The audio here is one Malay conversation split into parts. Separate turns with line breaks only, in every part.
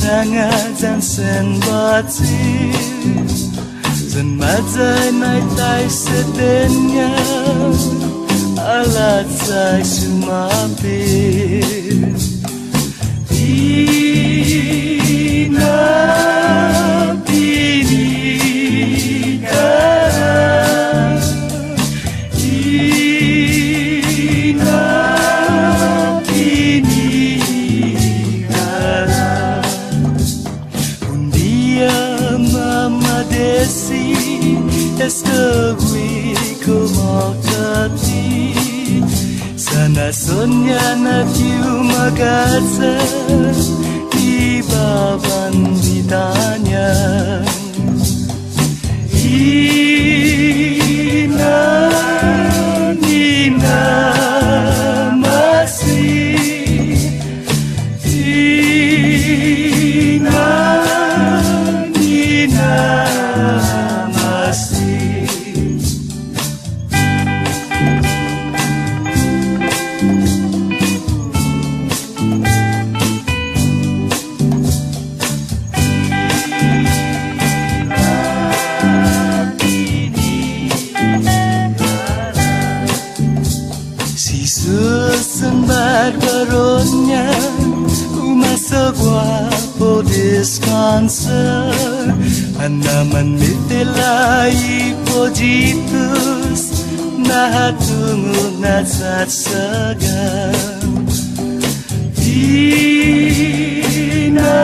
tanga gian sen bát chi dần mát rơi nay tay sẽ đến nhau alat sai cuma bir ina bini kara ina bini kara un dia mama desi estegui como tati sana sonya na tiu magasa di baban ditanya ina nina masih ina nina masih Sembar baronnya masa guapo descansa Anaman mitelai pojitus Nah tunggu nasat segan Ina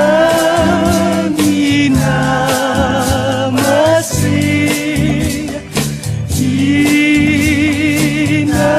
Nina masih Ina